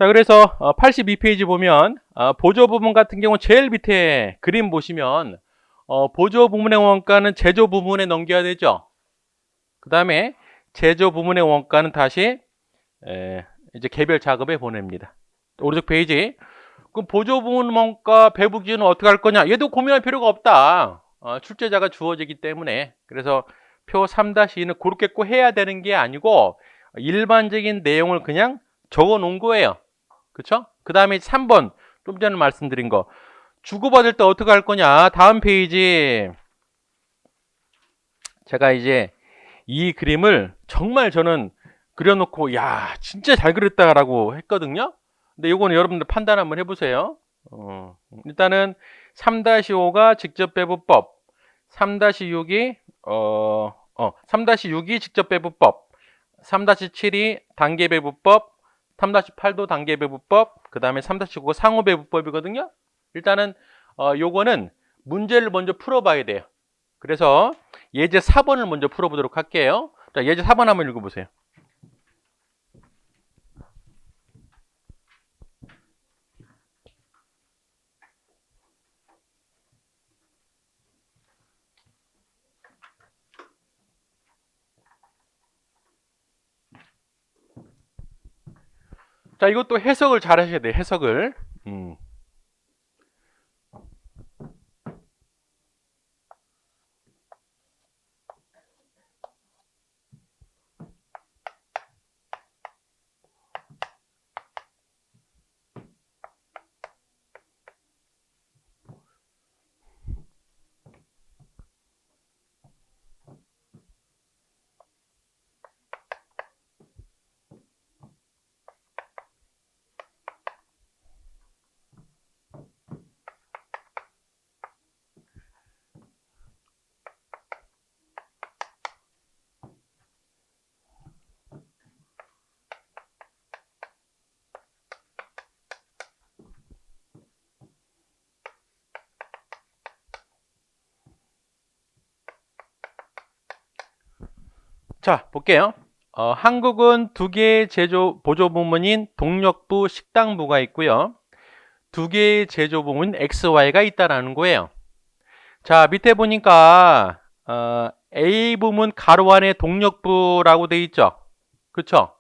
자, 그래서 82페이지 보면 보조 부분 같은 경우 제일 밑에 그림 보시면 보조 부분의 원가는 제조 부분에 넘겨야 되죠. 그 다음에 제조 부분의 원가는 다시 이제 개별 작업에 보냅니다. 오른쪽 페이지. 그럼 보조 부분 원가 배분 기준은 어떻게 할 거냐? 얘도 고민할 필요가 없다. 출제자가 주어지기 때문에. 그래서 표 3-2는 그렇게 꼭 해야 되는 게 아니고 일반적인 내용을 그냥 적어 놓은 거예요. 그쵸? 그 다음에 3번 좀 전에 말씀드린 거 주고받을 때 어떻게 할 거냐. 다음 페이지. 제가 이제 이 그림을 정말 저는 그려놓고 야 진짜 잘 그렸다라고 했거든요. 근데 이거는 여러분들 판단 한번 해보세요. 일단은 3-5가 직접배분법, 3-6이 3-6이 직접배분법, 3-7이 단계배분법, 3-8도 단계배분법, 그 다음에 3-9가 상호배분법이거든요. 일단은 요거는 문제를 먼저 풀어봐야 돼요. 그래서 예제 4번을 먼저 풀어보도록 할게요. 자, 예제 4번 한번 읽어보세요. 자, 이것도 해석을 잘 하셔야 돼요. 해석을. 자, 볼게요. 한국은 두 개의 보조 부문인 동력부, 식당부가 있고요. 두 개의 제조 부문 XY가 있다라는 거예요. 자, 밑에 보니까 A 부문 가로 안에 동력부라고 돼 있죠. 그쵸?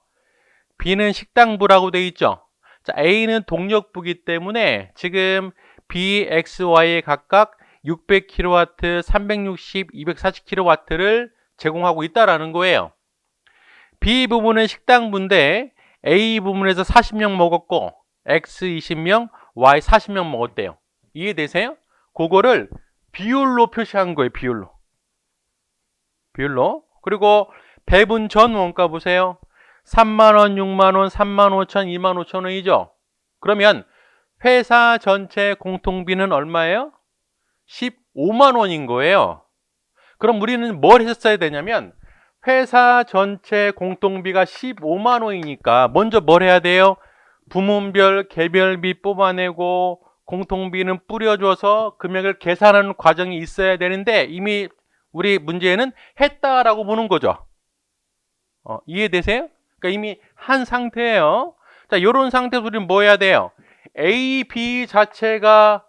B는 식당부라고 돼 있죠. 자, A는 동력부기 때문에 지금 B, X, Y에 각각 600kW, 360, 240kW를 제공하고 있다라는 거예요. B 부분은 식당부인데 A 부분에서 40명 먹었고 X 20명, Y 40명 먹었대요. 이해되세요? 그거를 비율로 표시한 거예요. 비율로. 그리고 배분 전 원가 보세요. 3만원, 6만원, 3만5천, 2만 5천원이죠. 그러면 회사 전체 공통비는 얼마예요? 15만원인 거예요. 그럼 우리는 뭘 했었어야 되냐면 회사 전체 공통비가 15만원이니까 먼저 뭘 해야 돼요? 부문별 개별비 뽑아내고 공통비는 뿌려줘서 금액을 계산하는 과정이 있어야 되는데 이미 우리 문제에는 했다라고 보는 거죠. 이해되세요? 그러니까 이미 한 상태예요. 자, 이런 상태에서 우리는 뭐 해야 돼요? A, B 자체가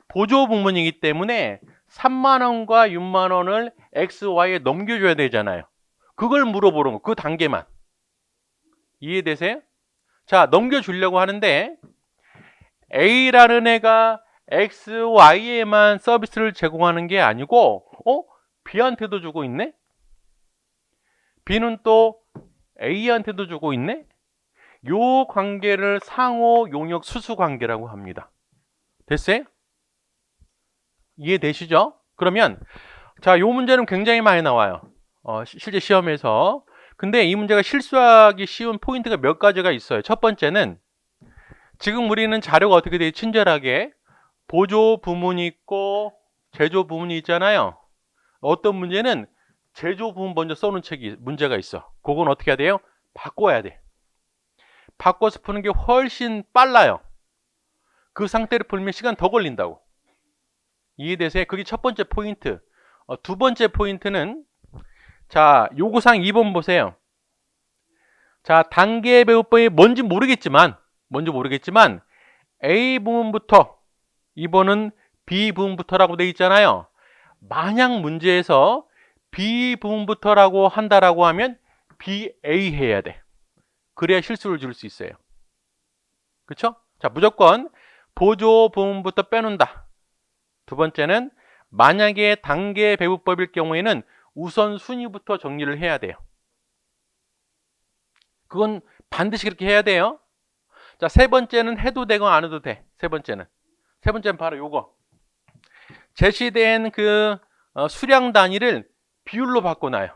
보조 부문이기 때문에 3만원과 6만원을 X, Y에 넘겨줘야 되잖아요. 그걸 물어보는 거, 그 단계만. 이해되세요? 자, 넘겨주려고 하는데 A라는 애가 X, Y에만 서비스를 제공하는 게 아니고 B한테도 주고 있네? B는 또 A한테도 주고 있네? 요 관계를 상호 용역 수수 관계라고 합니다. 됐어요? 이해되시죠? 그러면 자, 요 문제는 굉장히 많이 나와요. 실제 시험에서. 근데 이 문제가 실수하기 쉬운 포인트가 몇 가지가 있어요. 첫 번째는 지금 우리는 자료가 어떻게 돼요? 친절하게 보조 부문이 있고 제조 부문이 있잖아요. 어떤 문제는 제조 부문 먼저 써놓은 책이 문제가 있어. 그건 어떻게 해야 돼요? 바꿔야 돼. 바꿔서 푸는 게 훨씬 빨라요. 그 상태를 풀면 시간 더 걸린다고. 이해되세요? 그게 첫 번째 포인트. 두 번째 포인트는 자, 요구사항 2번 보세요. 자, 단계배분법이 뭔지 모르겠지만 뭔지 모르겠지만 A 부분부터 2번은 B 부분부터라고 돼 있잖아요. 만약 문제에서 B 부분부터라고 한다라고 하면 BA 해야 돼. 그래야 실수를 줄 수 있어요. 그쵸? 자, 무조건 보조 부분부터 빼놓는다. 두 번째는 만약에 단계 배분법일 경우에는 우선 순위부터 정리를 해야 돼요. 그건 반드시 그렇게 해야 돼요. 자, 세 번째는 해도 되고 안 해도 돼. 세 번째는 바로 요거. 제시된 그 수량 단위를 비율로 바꿔놔요.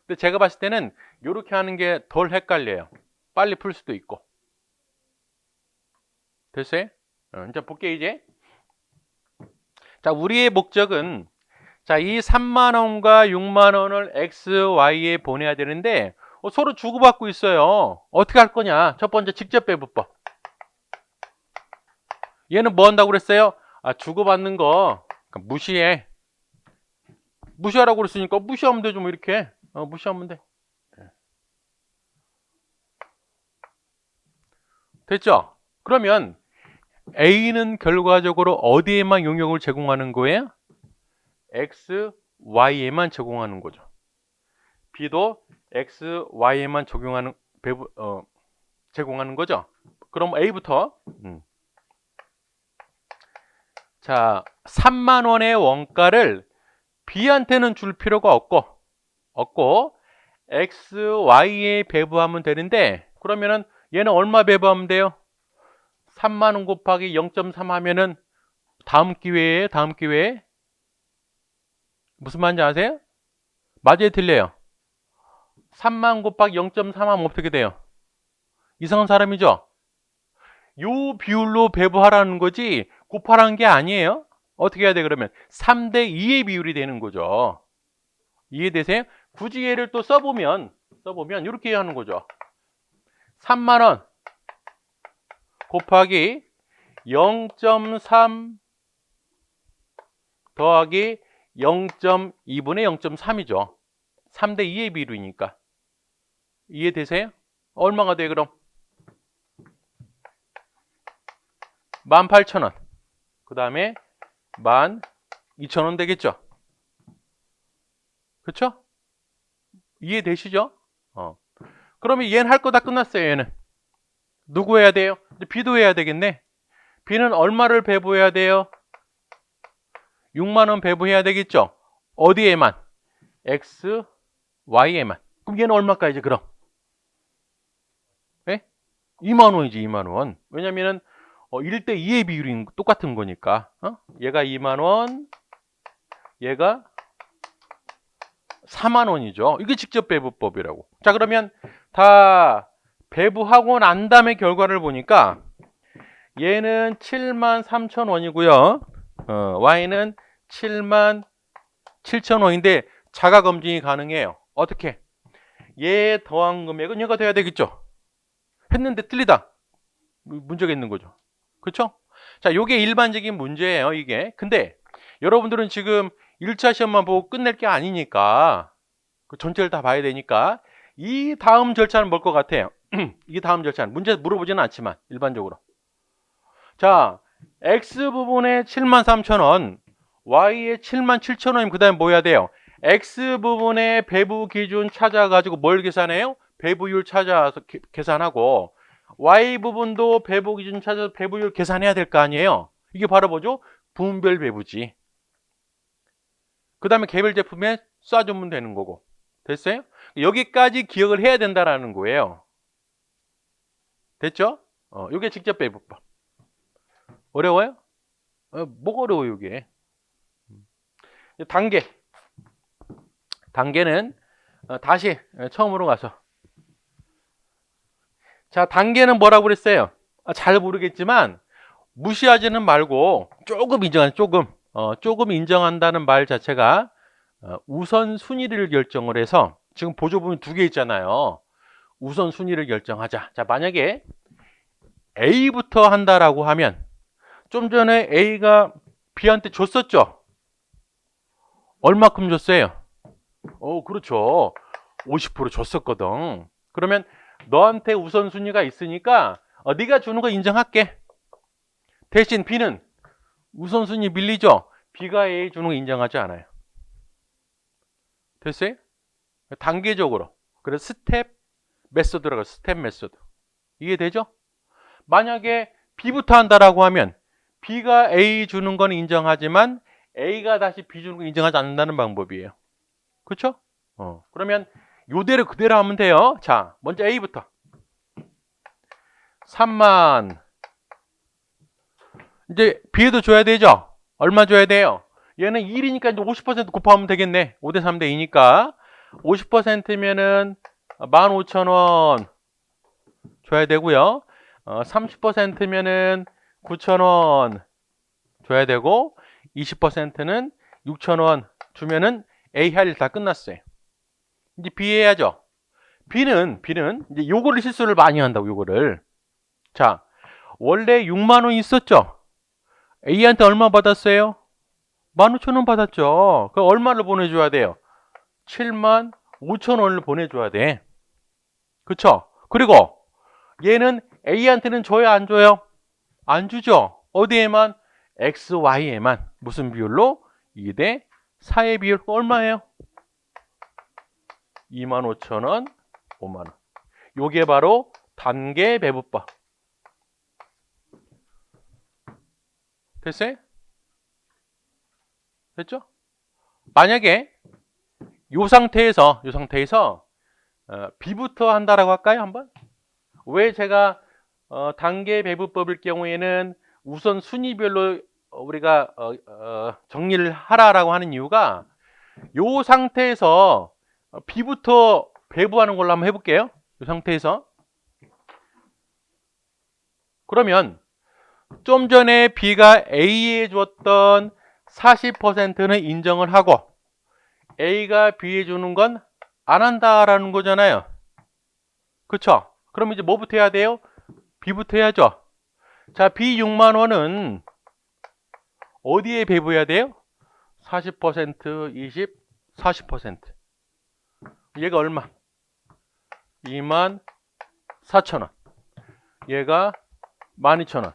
근데 제가 봤을 때는 이렇게 하는 게 덜 헷갈려요. 빨리 풀 수도 있고. 됐어요? 이제 볼게요, 이제. 자, 우리의 목적은, 자, 이 3만원과 6만원을 X, Y에 보내야 되는데, 서로 주고받고 있어요. 어떻게 할 거냐? 첫 번째, 직접 배분법. 얘는 뭐 한다고 그랬어요? 주고받는 거 무시해. 무시하라고 그랬으니까 무시하면 되죠, 뭐, 이렇게. 무시하면 돼. 됐죠? 그러면 A는 결과적으로 어디에만 용역을 제공하는 거예요? X, Y에만 제공하는 거죠. B도 X, Y에만 제공하는 거죠. 그럼 A부터 자, 3만 원의 원가를 B한테는 줄 필요가 없고 X, Y에 배부하면 되는데, 그러면은 얘는 얼마 배부하면 돼요? 3만 원 곱하기 0.3 하면은 다음 기회에 무슨 말인지 아세요? 맞아요, 틀려요? 3만 곱하기 0.3 하면 어떻게 돼요? 이상한 사람이죠? 요 비율로 배부하라는 거지 곱하라는 게 아니에요. 어떻게 해야 돼 그러면? 3대 2의 비율이 되는 거죠. 이해되세요? 굳이 얘를 또 써보면 이렇게 하는 거죠. 3만 원 곱하기 0.3 더하기 0.2분의 0.3이죠. 3대 2의 비율이니까. 이해되세요? 얼마가 돼 그럼? 18,000원. 그 다음에 12,000원 되겠죠? 그쵸? 이해되시죠? 그러면 얘는 할 거 다 끝났어요. 얘는 누구 해야 돼요? B도 해야 되겠네. B는 얼마를 배부해야 돼요? 6만원 배부해야 되겠죠? 어디에만? X, Y에만. 그럼 얘는 얼마까지 그럼? 네? 2만원이지 2만원. 왜냐면은 1대 2의 비율이 똑같은 거니까. 얘가 2만원, 얘가 4만원이죠. 이게 직접 배부법이라고. 자, 그러면 다 배부하고 난 다음에 결과를 보니까 얘는 73,000원이고요. Y는 77,000원인데 자가 검증이 가능해요. 어떻게? 얘 더한 금액은 얘가 돼야 되겠죠. 했는데 틀리다. 문제가 있는 거죠. 그렇죠? 자, 요게 일반적인 문제예요, 이게. 근데 여러분들은 지금 1차 시험만 보고 끝낼 게 아니니까 그 전체를 다 봐야 되니까 이 다음 절차는 뭘 것 같아요? 이 다음 절차는 문제 물어보지는 않지만 일반적으로. 자, X 부분에 73,000원, Y에 77,000원이면 그 다음에 뭐 해야 돼요? X 부분의 배부 기준 찾아가지고 뭘 계산해요? 배부율 찾아서 계산하고, Y 부분도 배부 기준 찾아서 배부율 계산해야 될 거 아니에요? 이게 바로 뭐죠? 부분별 배부지. 그 다음에 개별 제품에 쏴주면 되는 거고. 됐어요? 여기까지 기억을 해야 된다라는 거예요. 됐죠? 이게 직접 배부법. 어려워요? 뭐가 어려워요, 이게? 단계는 다시 처음으로 가서. 자, 단계는 뭐라고 그랬어요? 잘 모르겠지만 무시하지는 말고 조금 인정한다는 말 자체가 우선순위를 결정을 해서, 지금 보조부분 2개 있잖아요. 우선순위를 결정하자. 자, 만약에 A부터 한다라고 하면 좀 전에 A가 B한테 줬었죠? 얼마큼 줬어요? 그렇죠. 50% 줬었거든. 그러면 너한테 우선순위가 있으니까 네가 주는 거 인정할게. 대신 B는 우선순위 밀리죠? B가 A 주는 거 인정하지 않아요. 됐어요? 단계적으로. 그래서 스텝 메소드라고 스텝 메소드. 이해되죠? 만약에 B부터 한다라고 하면 B가 A 주는 건 인정하지만 A가 다시 B 주는 거 인정하지 않는다는 방법이에요. 그렇죠? 그러면 요대로 그대로 하면 돼요. 자, 먼저 A부터 3만. 이제 B에도 줘야 되죠? 얼마 줘야 돼요? 얘는 1이니까 이제 50% 곱하면 되겠네. 5대 3대 2니까 50%면은 15,000원 줘야 되고요. 30%면은 9,000원 줘야 되고 20%는 6,000원 주면은 A 할 일 다 끝났어요. 이제 B 해야죠. B는 이제 요거를 실수를 많이 한다고 요거를. 자, 원래 6만 원 있었죠? A한테 얼마 받았어요? 15,000원 받았죠. 그럼 얼마를 보내줘야 돼요? 7만 5천 원을 보내줘야 돼. 그쵸? 그리고 얘는 A한테는 줘요, 안 줘요? 안 주죠. 어디에만? X, Y에만. 무슨 비율로? 2대 4의 비율 얼마예요? 25,000원, 5만원. 요게 바로 단계 배분법. 됐어요? 됐죠? 만약에 요 상태에서 B부터 한다라고 할까요? 한번? 왜 제가 단계 배분법일 경우에는 우선 순위별로 우리가 정리를 하라라고 하는 이유가 요 상태에서 B부터 배분하는 걸로 한번 해볼게요. 이 상태에서. 그러면 좀 전에 B가 A에 줬던 40%는 인정을 하고 A가 B에 주는 건 안 한다라는 거잖아요. 그쵸? 그럼 이제 뭐부터 해야 돼요? B부터 해야죠. 자, B 6만 원은 어디에 배분해야 돼요? 40%, 20, 40%. 얘가 얼마? 24,000원. 얘가 12,000원.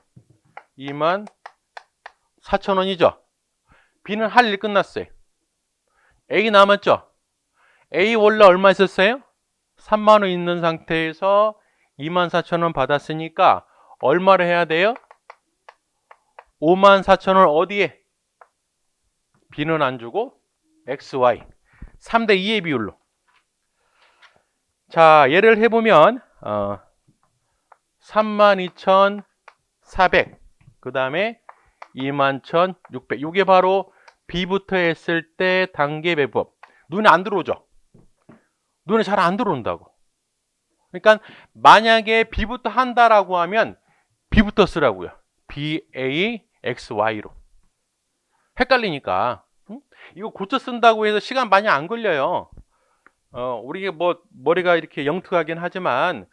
24,000원이죠. B는 할 일 끝났어요. A 남았죠? A 원래 얼마 있었어요? 3만 원 있는 상태에서 24,000원 받았으니까 얼마를 해야 돼요? 54,000원 어디에? B는 안 주고 X, Y 3대 2의 비율로. 자, 예를 해보면 32,400 그 다음에 21,600 이게 바로 B부터 했을 때 단계 배분. 눈에 안 들어오죠? 눈에 잘 안 들어온다고. 그러니까 만약에 B부터 한다라고 하면 B부터 쓰라고요. B, A, X, Y로. 헷갈리니까. 이거 고쳐 쓴다고 해서 시간 많이 안 걸려요. 우리 뭐 머리가 이렇게 영특하긴 하지만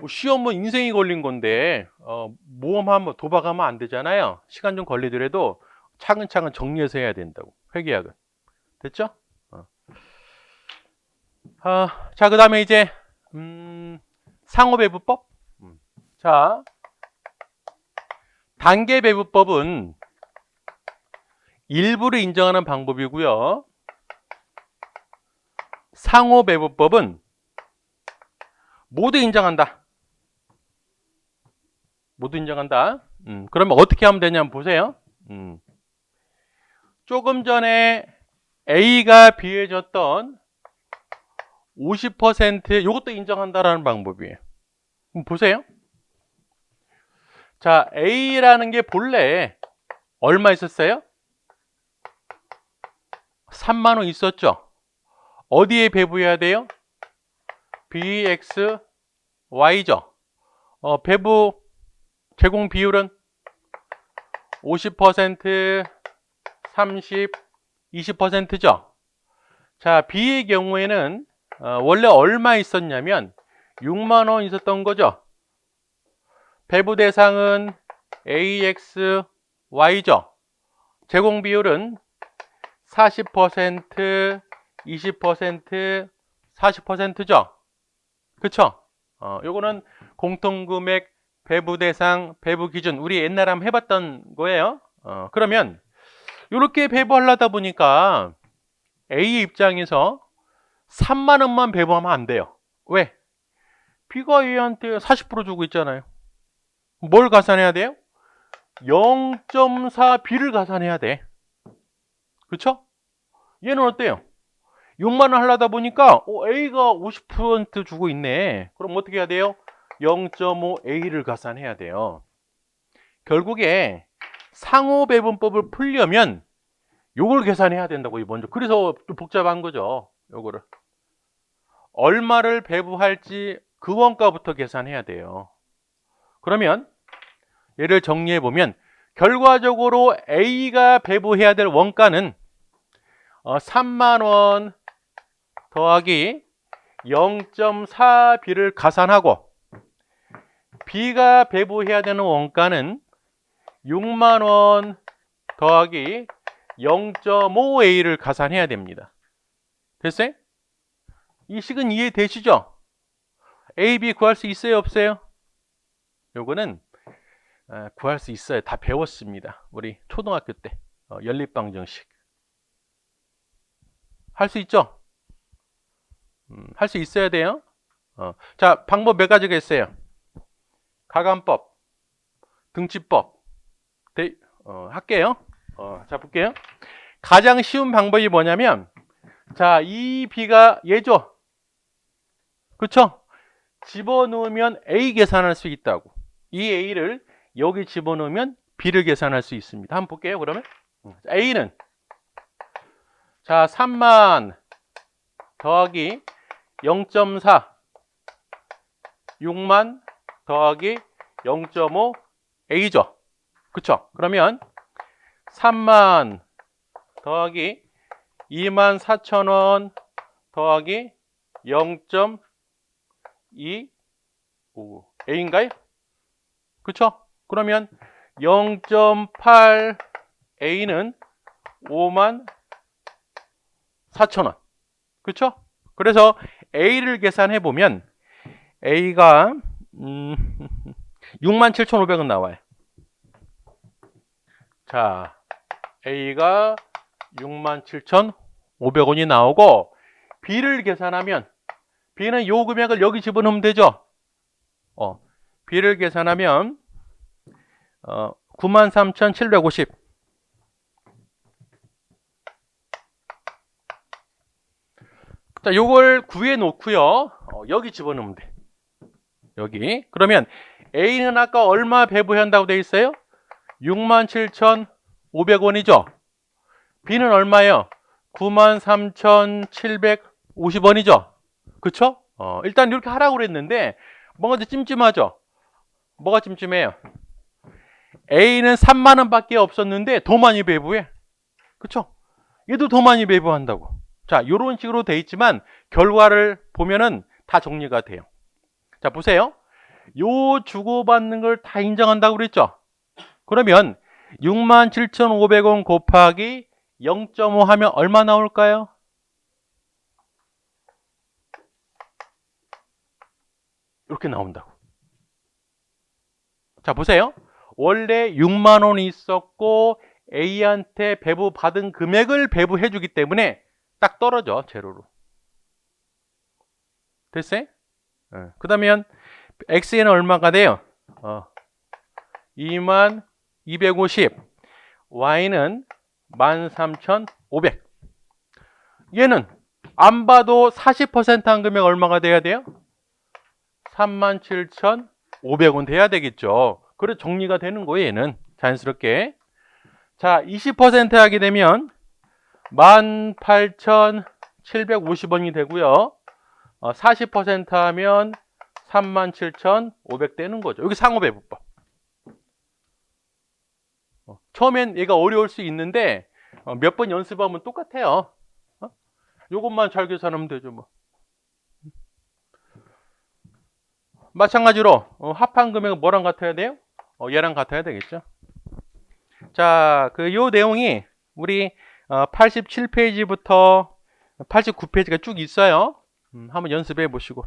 시험은 인생이 걸린 건데 모험하면 도박하면 안 되잖아요. 시간 좀 걸리더라도 차근차근 정리해서 해야 된다고. 회계학은. 됐죠? 자, 그 다음에 이제 상호배분법. 자, 단계배분법은 일부를 인정하는 방법이고요. 상호배분법은 모두 인정한다. 모두 인정한다. 그러면 어떻게 하면 되냐면 보세요. 조금 전에 A가 B에 줬던 50% 이것도 인정한다라는 방법이에요. 그럼 보세요. 자, A라는 게 본래 얼마 있었어요? 3만 원 있었죠? 어디에 배분해야 돼요? B, X, Y죠? 배분 제공 비율은 50%, 30, 20%죠? 자, B의 경우에는 원래 얼마 있었냐면 6만 원 있었던 거죠. 배분 대상은 AX, Y죠. 제공 비율은 40%, 20%, 40%죠. 그쵸? 요거는 공통금액, 배부대상, 배부기준. 우리 옛날에 한번 해봤던 거예요. 그러면 이렇게 배부하려다 보니까 A 입장에서 3만 원만 배부하면 안 돼요. 왜? B가 A한테 40% 주고 있잖아요. 뭘 가산해야 돼요? 0.4 B를 가산해야 돼. 그쵸? 얘는 어때요? 6만 원 하려다 보니까 A가 50% 주고 있네. 그럼 어떻게 해야 돼요? 0.5 A를 가산해야 돼요. 결국에 상호배분법을 풀려면 요걸 계산해야 된다고 먼저. 그래서 좀 복잡한 거죠. 요거를 얼마를 배부할지 그 원가부터 계산해야 돼요. 그러면 얘를 정리해 보면 결과적으로 A가 배부해야 될 원가는 3만 원 더하기 0.4B를 가산하고, B가 배부해야 되는 원가는 6만 원 더하기 0.5A를 가산해야 됩니다. 됐어요? 이 식은 이해되시죠? A, B 구할 수 있어요, 없어요? 요거는 구할 수 있어요. 다 배웠습니다. 우리 초등학교 때 연립방정식. 할 수 있죠? 할 수 있어야 돼요. 자, 방법 몇 가지가 있어요. 가감법, 등치법. 할게요. 자, 볼게요. 가장 쉬운 방법이 뭐냐면, 자, 이 B가 얘죠. 그쵸? 집어넣으면 A 계산할 수 있다고. 이 A를 여기 집어넣으면 B를 계산할 수 있습니다. 한번 볼게요, 그러면. A는, 자, 3만 더하기 0.4, 6만 더하기 0.5 A죠. 그쵸? 그러면 3만 더하기 24,000원 더하기 0.2 A인가요? 그쵸? 그러면 0.8 A는 54,000원. 그쵸? 그래서 A를 계산해 보면 A가 67,500원 나와요. 자, A가 67,500원이 나오고, B를 계산하면, B는 요 금액을 여기 집어넣으면 되죠. B를 계산하면 93,750. 자, 요걸 구해 놓고요. 여기 집어넣으면 돼. 여기. 그러면 A는 아까 얼마 배부한다고 돼 있어요? 67,500원이죠. B는 얼마예요? 93,750원이죠. 그쵸? 일단 이렇게 하라고 그랬는데 뭔가 좀 찜찜하죠? 뭐가 찜찜해요? A는 3만 원밖에 없었는데 더 많이 배부해. 그쵸? 얘도 더 많이 배부한다고. 자, 이런 식으로 돼 있지만 결과를 보면은 다 정리가 돼요. 자, 보세요. 요 주고받는 걸 다 인정한다고 그랬죠? 그러면 67,500원 곱하기 0.5 하면 얼마 나올까요? 이렇게 나온다고. 자, 보세요. 원래 6만 원이 있었고 A한테 배부받은 금액을 배부해 주기 때문에 딱 떨어져, 제로로. 됐어요? 그 다음에 X에는 얼마가 돼요? 2250. Y는 13,500. 얘는 안 봐도 40% 한 금액 얼마가 돼야 돼요? 37,500원 돼야 되겠죠. 그래 정리가 되는 거예요, 얘는. 자연스럽게. 자, 20% 하게 되면 18,750원이 되고요. 40% 하면 37,500 되는 거죠. 여기 상호배분법. 처음엔 얘가 어려울 수 있는데 몇 번 연습하면 똑같아요. 요것만 잘 계산하면 되죠, 뭐. 마찬가지로 합한 금액은 뭐랑 같아야 돼요? 얘랑 같아야 되겠죠. 자, 요 내용이 우리 87페이지부터 89페이지가 쭉 있어요. 한번 연습해 보시고.